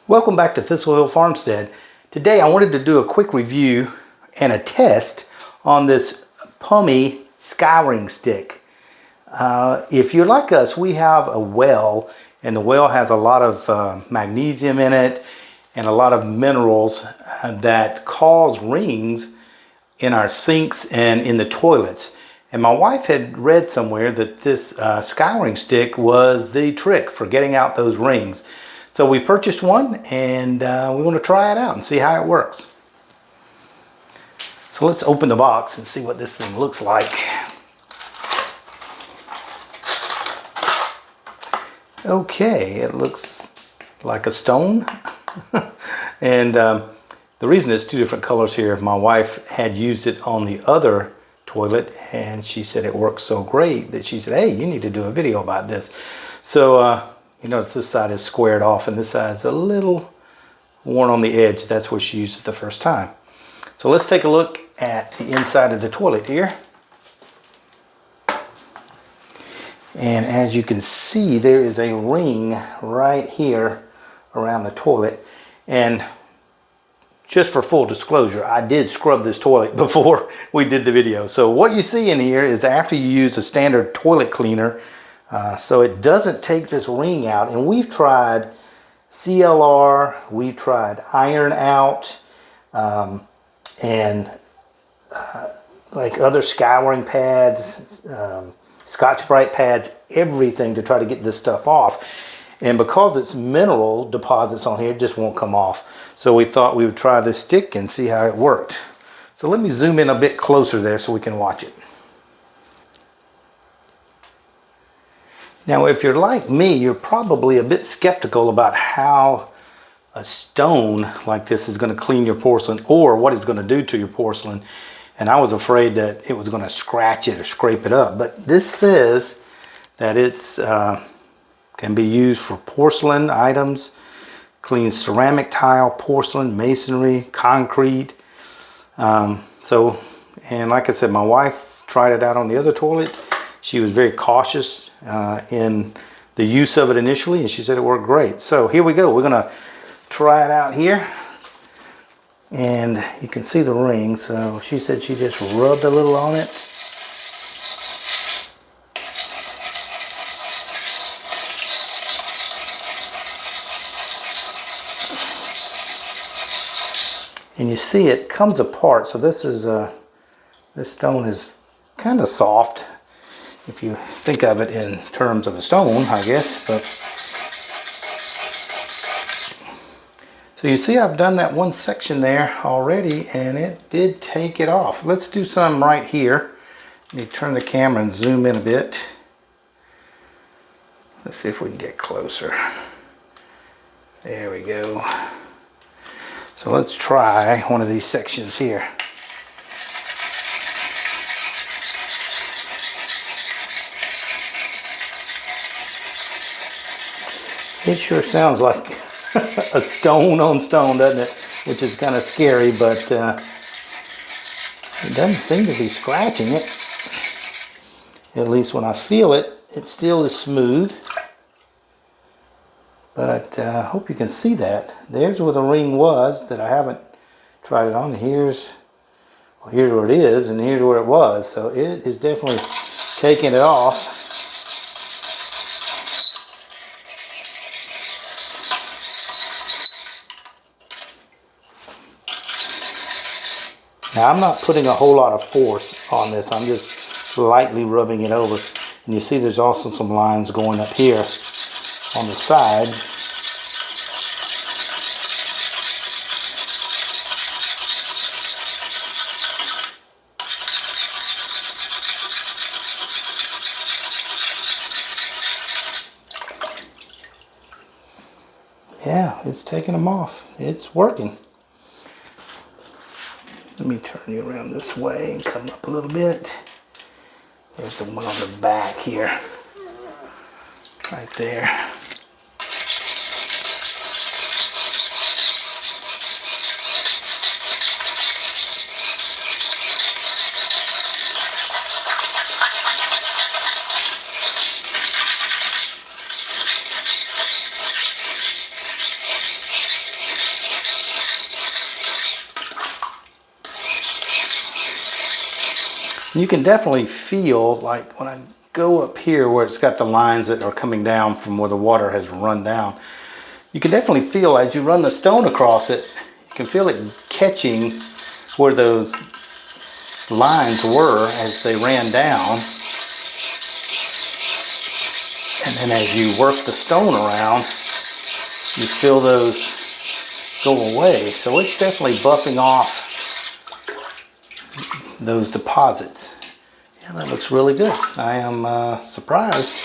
Welcome back to Thistle Hill Farmstead. Today I wanted to do a quick review and a test on this Pumie Scouring stick. If you're like us, we have a well, and the well has a lot of magnesium in it and a lot of minerals that cause rings in our sinks and in the toilets. And my wife had read somewhere that this scouring stick was the trick for getting out those rings. So we purchased one, and we want to try it out and see how it works. So let's open the box and see what this thing looks like. Okay, it looks like a stone. And the reason it's two different colors here, my wife had used it on the other toilet and she said it worked so great that she said, hey, you need to do a video about this. So you notice this side is squared off and this side is a little worn on the edge. That's where she used it the first time. So let's take a look at the inside of the toilet here. And as you can see, there is a ring right here around the toilet. And just for full disclosure, I did scrub this toilet before we did the video. So what you see in here is after you use a standard toilet cleaner, so it doesn't take this ring out. And we've tried CLR, we've tried Iron Out, and like other scouring pads, Scotch-Brite pads, everything to try to get this stuff off. And because it's mineral deposits on here, it just won't come off. So we thought we would try this stick and see how it worked. So let me zoom in a bit closer there so we can watch it. Now, if you're like me, you're probably a bit skeptical about how a stone like this is going to clean your porcelain or what it's going to do to your porcelain. And I was afraid that it was going to scratch it or scrape it up. But this says that it's can be used for porcelain items, clean ceramic tile, porcelain, masonry, concrete. And like I said, my wife tried it out on the other toilet. She was very cautious in the use of it initially, and she said it worked great. So here we go. We're gonna try it out here. And you can see the ring. So she said she just rubbed a little on it. And you see it comes apart. So this is this stone is kind of soft, if you think of it in terms of a stone, I guess. But so you see, I've done that one section there already, and it did take it off. Let's do some right here. Let me turn the camera and zoom in a bit. Let's see if we can get closer. There we go. So let's try one of these sections here. It sure sounds like a stone on stone, doesn't it? Which is kind of scary, but it doesn't seem to be scratching it. At least when I feel it, it still is smooth. But I hope you can see that. There's where the ring was that I haven't tried it on. Here's where it is, and here's where it was. So it is definitely taking it off. Now I'm not putting a whole lot of force on this. I'm just lightly rubbing it over. And you see there's also some lines going up here on the side. Yeah, it's taking them off. It's working. Let me turn you around this way and come up a little bit. There's the one on the back here. Right there. You can definitely feel, like when I go up here where it's got the lines that are coming down from where the water has run down, you can definitely feel as you run the stone across it, you can feel it catching where those lines were as they ran down. And then as you work the stone around, you feel those go away. So it's definitely buffing off those deposits. Yeah, that looks really good. I am surprised.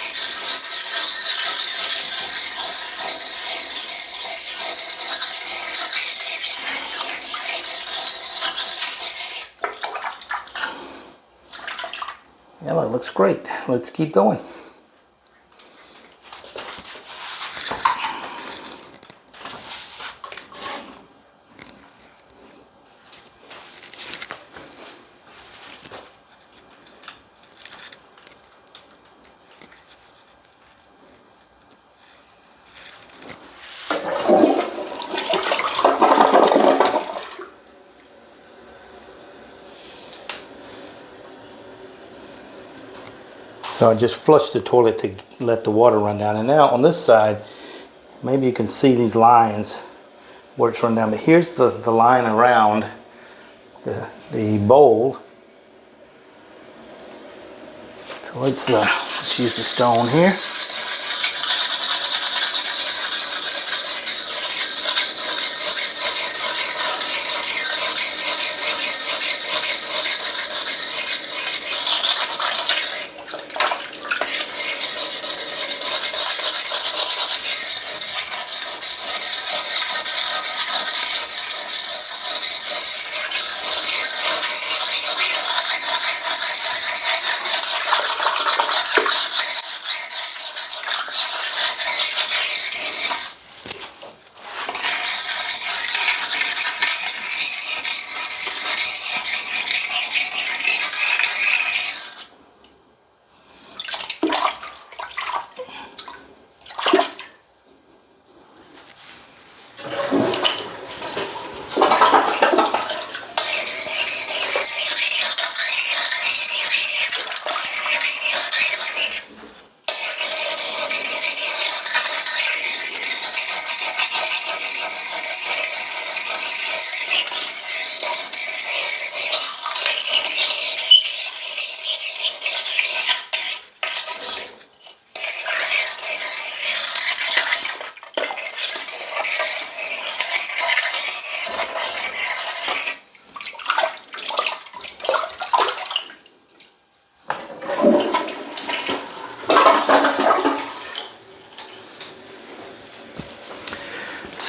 Yeah, that looks great. Let's keep going. So I just flushed the toilet to let the water run down. And now on this side, maybe you can see these lines where it's run down. But here's the line around the bowl. So let's use the stone here.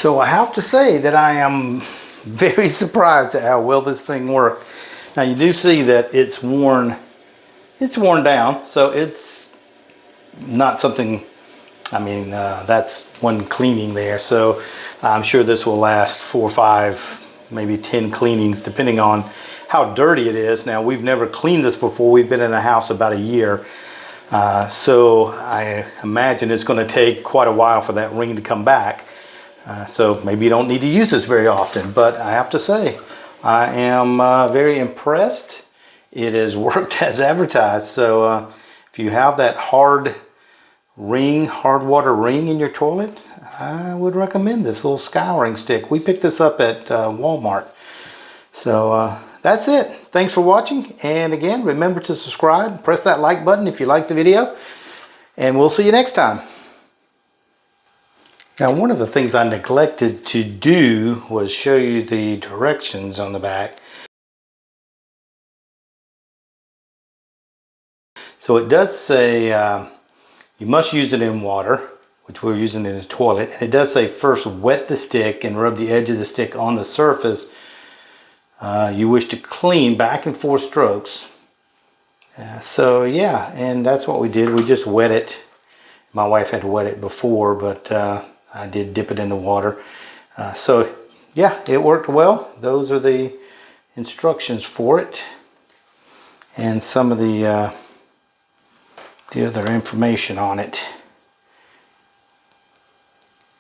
So I have to say that I am very surprised at how well this thing worked. Now you do see that it's worn down, so it's not something, I mean, that's one cleaning there. So I'm sure this will last 4 or 5, maybe 10 cleanings, depending on how dirty it is. Now we've never cleaned this before. We've been in the house about a year. So I imagine it's going to take quite a while for that ring to come back. So maybe you don't need to use this very often, but I have to say, I am very impressed. It has worked as advertised. So if you have that hard water ring in your toilet, I would recommend this little scouring stick. We picked this up at Walmart. So that's it. Thanks for watching. And again, remember to subscribe. Press that like button if you like the video. And we'll see you next time. Now, one of the things I neglected to do was show you the directions on the back. So it does say you must use it in water, which we're using in the toilet. And it does say first wet the stick and rub the edge of the stick on the surface you wish to clean, back and forth strokes. So yeah, and that's what we did. We just wet it. My wife had wet it before, but I did dip it in the water. So yeah, it worked well. Those are the instructions for it, and some of the other information on it.